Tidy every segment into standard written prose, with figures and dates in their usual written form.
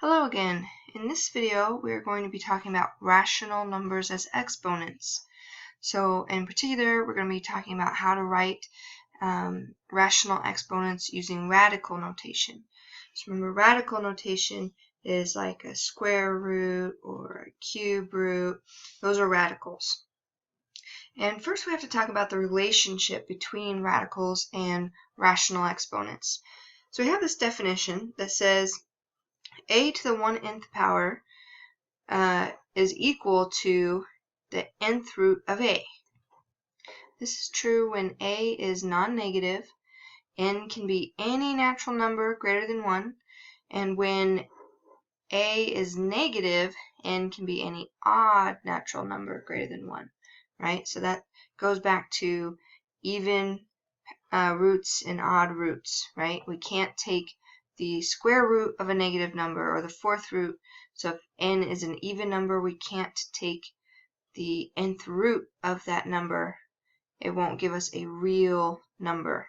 Hello again. In this video, we are going to be talking about rational numbers as exponents. So in particular, we're going to be talking about how to write rational exponents using radical notation. So remember, radical notation is like a square root or a cube root. Those are radicals. And first we have to talk about the relationship between radicals and rational exponents. So we have this definition that says a to the 1/nth power is equal to the nth root of a. This is true when a is non-negative, n can be any natural number greater than 1, and when a is negative, n can be any odd natural number greater than 1, right? So that goes back to even roots and odd roots, right? We can't take the square root of a negative number or the fourth root. So if n is an even number, we can't take the nth root of that number. It won't give us a real number.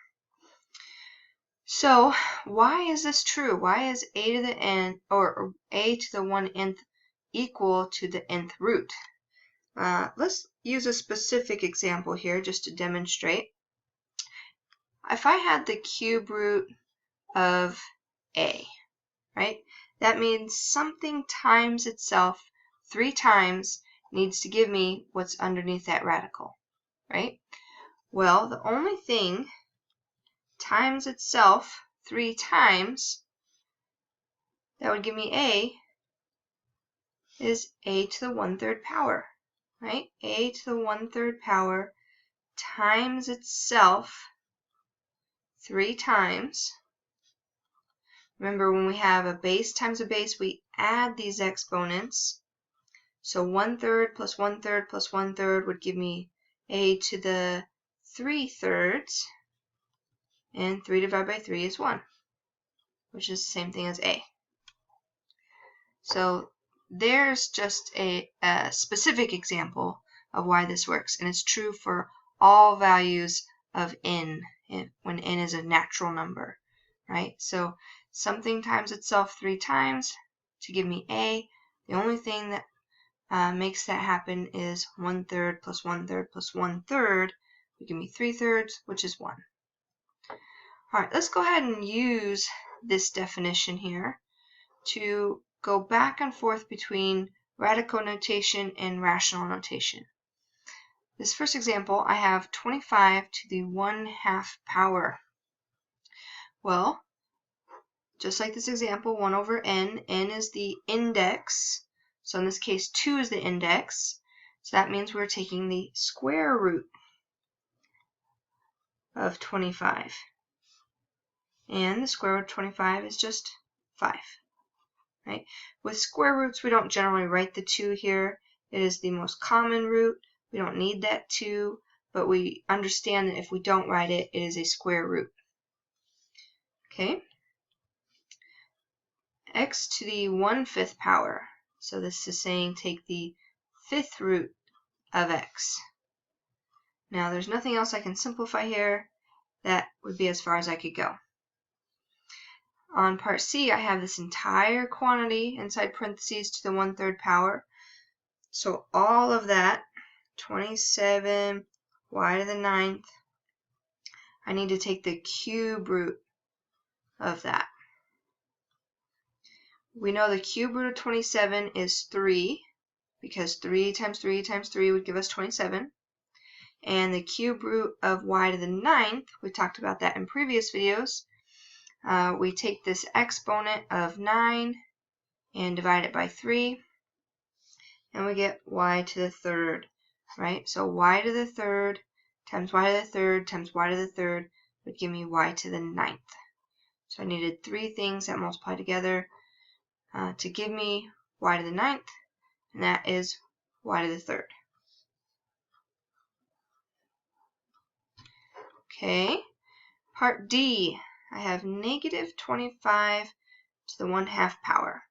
So why is this true? Why is a to the n or a to the 1/nth equal to the nth root? Let's use a specific example here just to demonstrate. If I had the cube root of a, right? That means something times itself 3 times needs to give me what's underneath that radical, right? Well, the only thing times itself 3 times that would give me a is a to the 1/3 power, right? A to the 1/3 power times itself 3 times. Remember, when we have a base times a base, we add these exponents. So 1/3 plus 1/3 plus 1/3 would give me a to the 3/3, and 3 divided by 3 is 1, which is the same thing as a. So there's just a specific example of why this works, and it's true for all values of n when n is a natural number, right? So something times itself 3 times to give me a. The only thing that makes that happen is 1/3 plus 1/3 plus 1/3 would give me 3/3, which is 1. Alright, let's go ahead and use this definition here to go back and forth between radical notation and rational notation. This first example, I have 25 to the 1/2 power. Well, just like this example, 1 over n is the index. So in this case, 2 is the index. So that means we're taking the square root of 25. And the square root of 25 is just 5. Right? With square roots, we don't generally write the 2 here. It is the most common root. We don't need that 2, but we understand that if we don't write it, it is a square root. Okay? X to the 1/5 power. So this is saying take the 5th root of x. Now there's nothing else I can simplify here. That would be as far as I could go. On part C, I have this entire quantity inside parentheses to the 1/3 power. So all of that, 27 y to the 9th, I need to take the cube root of that. We know the cube root of 27 is 3, because 3 times 3 times 3 would give us 27. And the cube root of y to the 9th, we talked about that in previous videos. We take this exponent of 9 and divide it by 3, and we get y to the 3rd, right? So y to the 3rd times y to the 3rd times y to the 3rd would give me y to the 9th. So I needed 3 things that multiply together to give me y to the 9th, and that is y to the 3rd. Okay, part D, I have negative 25 to the 1/2 power.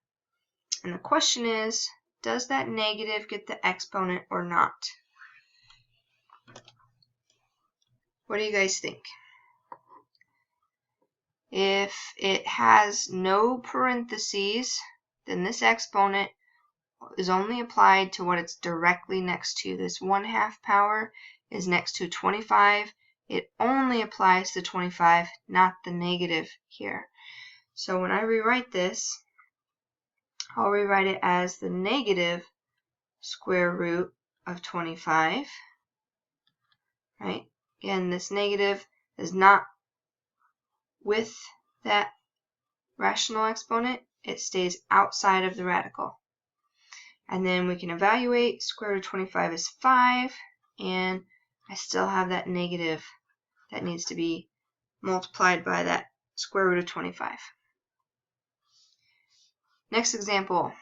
And the question is, does that negative get the exponent or not? What do you guys think? If it has no parentheses, then this exponent is only applied to what it's directly next to. This 1/2 power is next to 25. It only applies to 25, not the negative here. So when I rewrite this, I'll rewrite it as the negative square root of 25. Right? Again, this negative is not with that rational exponent. It stays outside of the radical. And then we can evaluate. Square root of 25 is 5, and I still have that negative that needs to be multiplied by that square root of 25. Next example,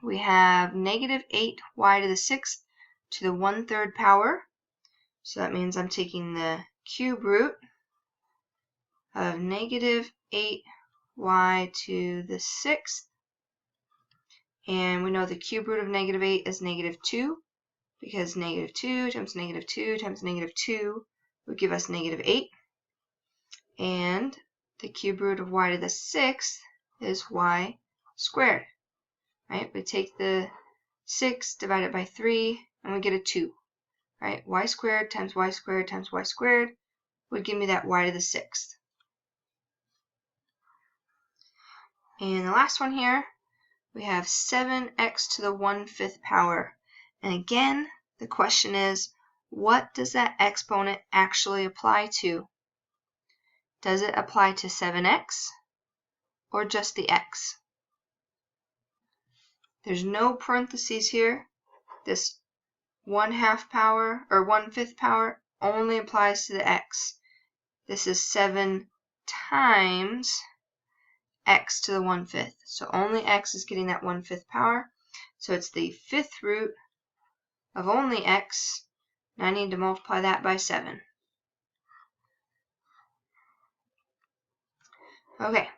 we have negative 8y to the 6th to the 1/3 power. So that means I'm taking the cube root of negative 8y to the 6th. And we know the cube root of negative 8 is negative 2, because negative 2 times negative 2 times negative 2 would give us negative 8. And the cube root of y to the 6th is y squared. Right? We take the 6 divided by 3, and we get a 2. Right? Y squared times y squared times y squared would give me that y to the 6th. And the last one here, we have 7x to the 1/5 power. And again, the question is, what does that exponent actually apply to? Does it apply to 7x or just the x? There's no parentheses here. This 1/2 power or 1/5 power only applies to the x. This is 7 times x to the 1/5. So only x is getting that 1/5 power. So it's the 5th root of only x, and I need to multiply that by 7. Okay,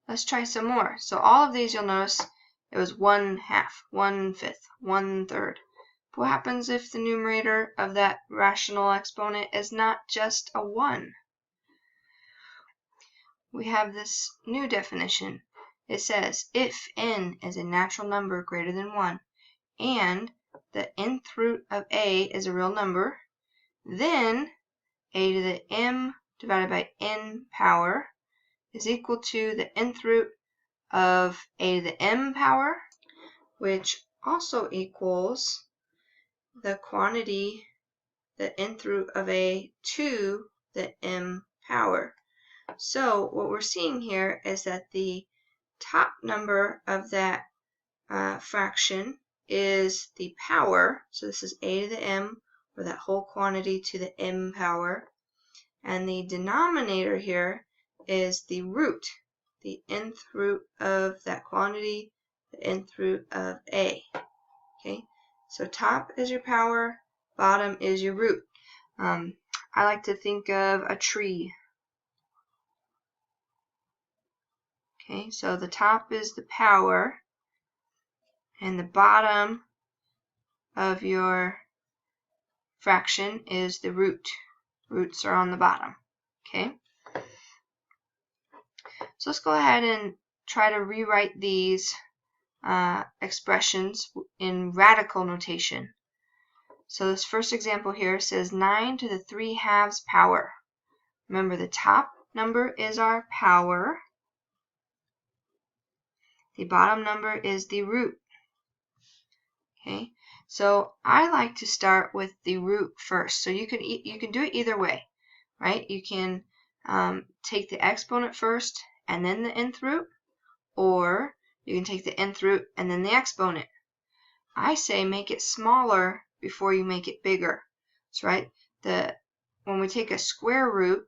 let's try some more. So all of these, you'll notice it was 1/2, 1/5, 1/3. But what happens if the numerator of that rational exponent is not just a 1? We have this new definition. It says, if n is a natural number greater than 1, and the nth root of a is a real number, then a to the m divided by n power is equal to the nth root of a to the m power, which also equals the quantity, the nth root of a to the m power. So what we're seeing here is that the top number of that fraction is the power. So this is a to the m, or that whole quantity to the m power. And the denominator here is the root, the nth root of that quantity, the nth root of a. Okay, so top is your power, bottom is your root. I like to think of a tree. Okay, so the top is the power, and the bottom of your fraction is the root. Roots are on the bottom. Okay, so let's go ahead and try to rewrite these expressions in radical notation. So this first example here says 9 to the 3/2 power. Remember, the top number is our power. The bottom number is the root. Okay, so I like to start with the root first. So you can do it either way, right? You can take the exponent first and then the nth root, or you can take the nth root and then the exponent. I say make it smaller before you make it bigger. That's right. When we take a square root,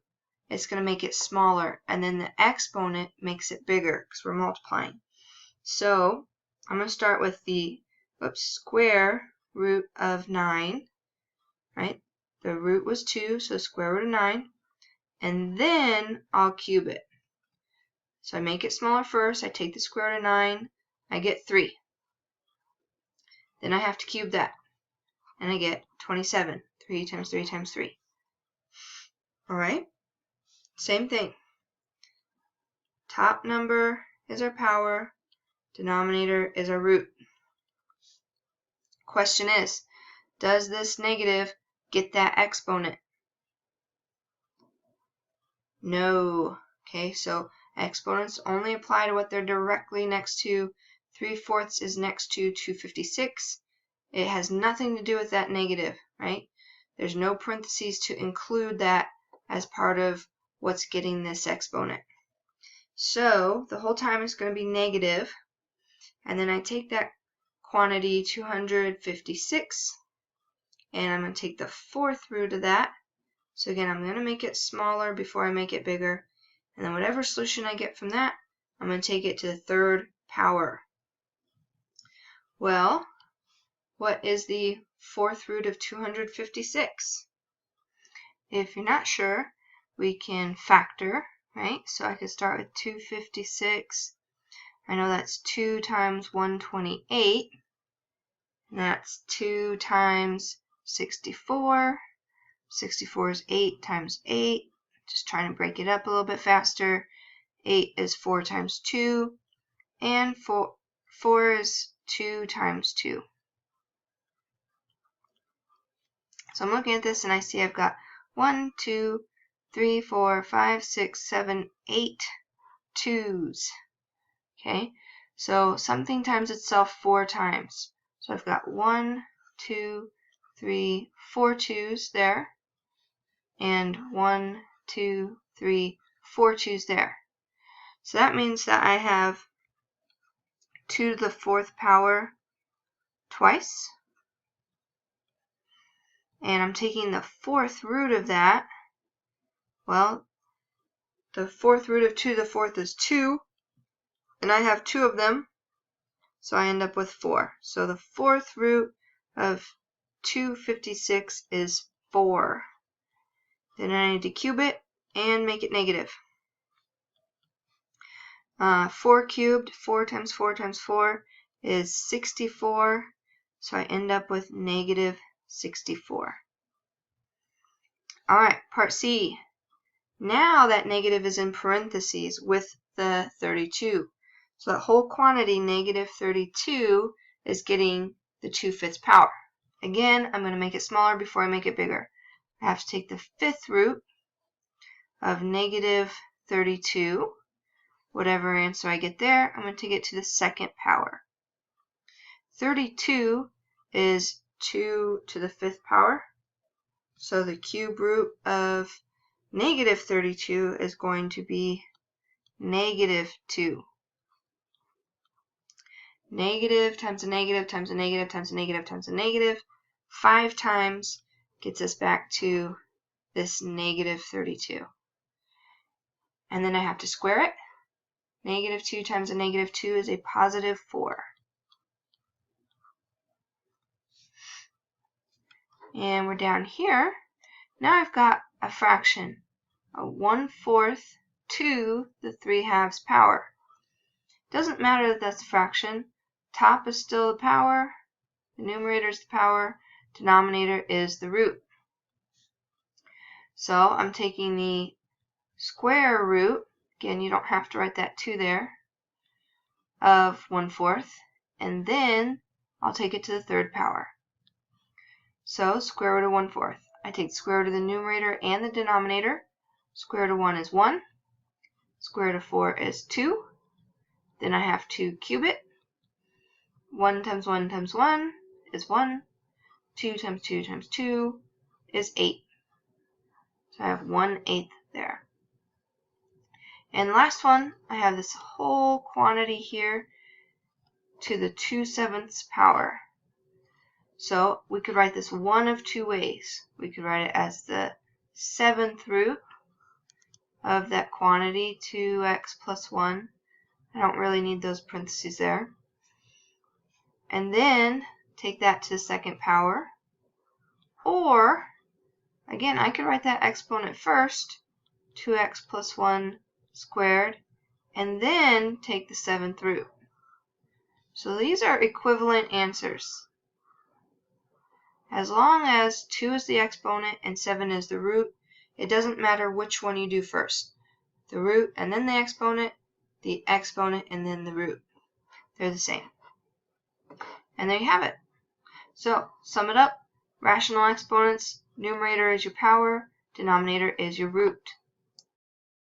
it's going to make it smaller, and then the exponent makes it bigger because we're multiplying. So I'm going to start with the square root of 9, right? The root was 2, so square root of 9, and then I'll cube it. So I make it smaller first, I take the square root of 9, I get 3. Then I have to cube that, and I get 27. 3 times 3 times 3. Alright, same thing. Top number is our power, Denominator is our root. Question is, does this negative get that exponent? No. Okay, so exponents only apply to what they're directly next to. 3/4 is next to 256. It has nothing to do with that negative, right? There's no parentheses to include that as part of what's getting this exponent. So the whole time it's going to be negative, and then I take that quantity 256, and I'm going to take the 4th root of that. So again, I'm going to make it smaller before I make it bigger, and then whatever solution I get from that, I'm going to take it to the 3rd power. Well, what is the 4th root of 256? If you're not sure, we can factor, right? So I could start with 256. I know that's 2 times 128. And that's 2 times 64. 64 is 8 times 8. Just trying to break it up a little bit faster. 8 is 4 times 2. And 4 is 2 times 2. So I'm looking at this and I see I've got 1, 2, 3, 4, 5, 6, 7, 8 2's. Okay, so something times itself 4 times. So I've got 1, 2, 3, 4 2's there, and 1, 2, 3, 4 2's there. So that means that I have 2 to the 4th power twice, and I'm taking the 4th root of that. Well, the 4th root of 2 to the 4th is 2, and I have 2 of them, so I end up with 4. So the 4th root of 256 is 4. Then I need to cube it and make it negative. 4 cubed, 4 times 4 times 4 is 64, so I end up with negative 64. Alright, part C. Now that negative is in parentheses with the 32. So that whole quantity, negative 32, is getting the 2/5 power. Again, I'm going to make it smaller before I make it bigger. I have to take the 5th root of negative 32. Whatever answer I get there, I'm going to take it to the 2nd power. 32 is 2 to the 5th power. So the cube root of negative 32 is going to be negative 2. Negative times a negative times a negative times a negative times a negative 5 times gets us back to this negative 32. And then I have to square it. Negative 2 times a negative 2 is a positive 4. And we're down here. Now I've got a fraction, a 1/4 to the 3/2 power. Doesn't matter that that's a fraction. Top is still the power, the numerator is the power, denominator is the root. So I'm taking the square root, again you don't have to write that 2 there, of 1/4, and then I'll take it to the 3rd power. So square root of 1/4. I take the square root of the numerator and the denominator. Square root of 1 is 1. Square root of 4 is 2. Then I have to cube it. 1 times 1 times 1 is 1. 2 times 2 times 2 is 8. So I have 1/8 there. And last one, I have this whole quantity here to the 2/7 power. So we could write this one of two ways. We could write it as the 7th root of that quantity, 2x plus 1. I don't really need those parentheses there. And then take that to the 2nd power. Or, again, I could write that exponent first, 2x plus 1 squared, and then take the 7th root. So these are equivalent answers. As long as 2 is the exponent and 7 is the root, it doesn't matter which one you do first. The root and then the exponent and then the root. they're the same. And there you have it. So sum it up. Rational exponents, numerator is your power, denominator is your root.